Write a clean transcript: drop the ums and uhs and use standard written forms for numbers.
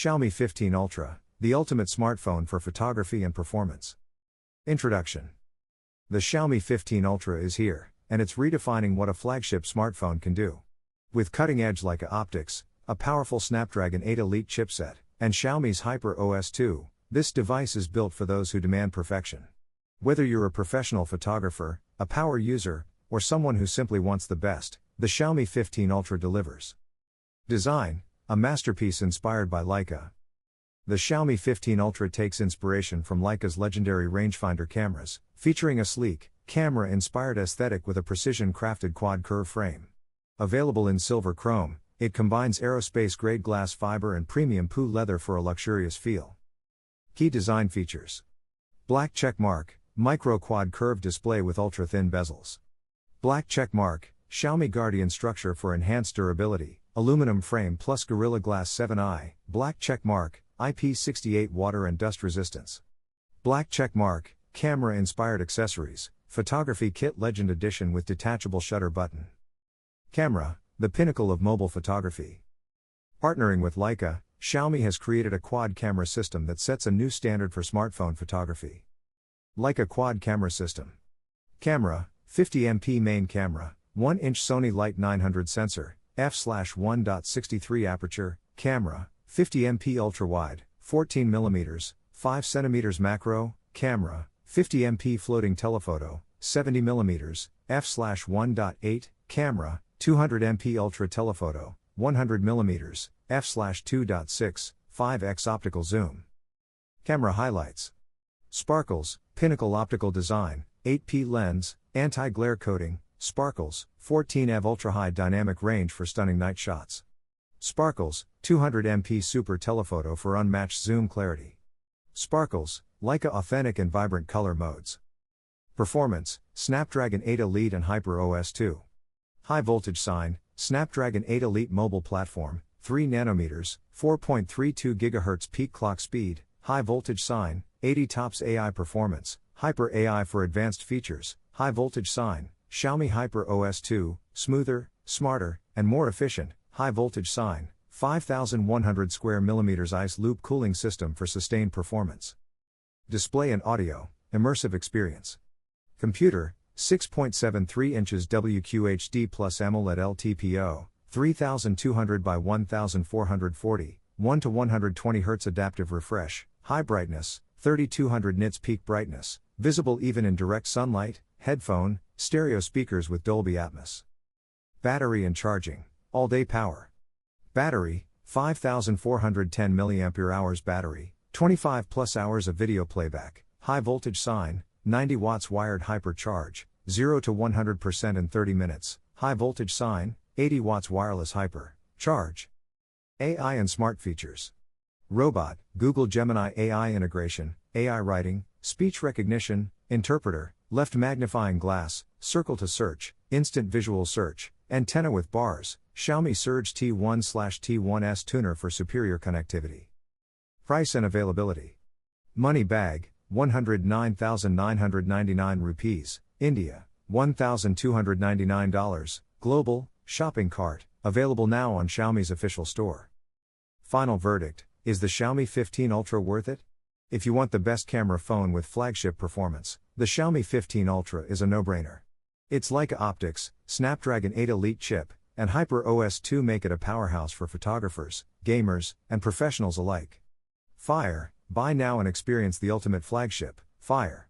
Xiaomi 15 Ultra, the ultimate smartphone for photography and performance. Introduction. The Xiaomi 15 Ultra is here, and it's redefining what a flagship smartphone can do. With cutting-edge Leica optics, a powerful Snapdragon 8 Elite chipset, and Xiaomi's HyperOS 2, this device is built for those who demand perfection. Whether you're a professional photographer, a power user, or someone who simply wants the best, the Xiaomi 15 Ultra delivers. Design: a masterpiece inspired by Leica. The Xiaomi 15 Ultra takes inspiration from Leica's legendary rangefinder cameras, featuring a sleek, camera-inspired aesthetic with a precision-crafted quad-curve frame. Available in silver chrome, it combines aerospace-grade glass fiber and premium PU leather for a luxurious feel. Key design features: black checkmark, micro quad-curve display with ultra-thin bezels. Black checkmark, Xiaomi Guardian structure for enhanced durability, aluminum frame plus Gorilla Glass 7i, black checkmark, IP68 water and dust resistance. Black checkmark, camera-inspired accessories, photography kit Legend Edition with detachable shutter button. Camera, the pinnacle of mobile photography. Partnering with Leica, Xiaomi has created a quad camera system that sets a new standard for smartphone photography. Leica Quad Camera System. Camera, 50MP main camera, 1-inch Sony Light 900 sensor, f/1.63 aperture, camera, 50MP ultra-wide, 14mm, 5cm macro, camera, 50MP floating telephoto, 70mm, f/1.8, camera, 200MP ultra telephoto, 100mm, f/2.6, 5x optical zoom. Camera highlights: sparkles, pinnacle optical design, 8P lens, anti-glare coating, sparkles, 14 EV ultra-high dynamic range for stunning night shots. Sparkles, 200MP super telephoto for unmatched zoom clarity. Sparkles, Leica authentic and vibrant color modes. Performance, Snapdragon 8 Elite and HyperOS 2. High voltage sign, Snapdragon 8 Elite mobile platform, 3 nanometers, 4.32 GHz peak clock speed, high voltage sign, 80 TOPS AI performance, Hyper AI for advanced features, high voltage sign, Xiaomi HyperOS 2, smoother, smarter, and more efficient, high voltage sign, 5,100 square millimeters ICE loop cooling system for sustained performance. Display and audio, immersive experience. Computer, 6.73 inches WQHD plus AMOLED LTPO, 3200 by 1440, 1 to 120 Hz adaptive refresh, high brightness, 3200 nits peak brightness, visible even in direct sunlight, headphone, stereo speakers with Dolby Atmos. Battery and charging, all-day power. Battery, 5410 mAh battery, 25 plus hours of video playback, high voltage sign, 90 watts wired hypercharge, 0 to 100% in 30 minutes, high voltage sign, 80 watts wireless hyper charge. AI and smart features. Robot, Google Gemini AI integration, AI writing, speech recognition, interpreter, left magnifying glass, circle to search, instant visual search, antenna with bars, Xiaomi Surge T1/T1S tuner for superior connectivity. Price and availability. Money bag, 109,999 rupees, India, $1,299, global, shopping cart, available now on Xiaomi's official store. Final verdict: is the Xiaomi 15 Ultra worth it? If you want the best camera phone with flagship performance, the Xiaomi 15 Ultra is a no-brainer. Its Leica optics, Snapdragon 8 Elite chip, and HyperOS 2 make it a powerhouse for photographers, gamers, and professionals alike. Fire, buy now and experience the ultimate flagship, Fire.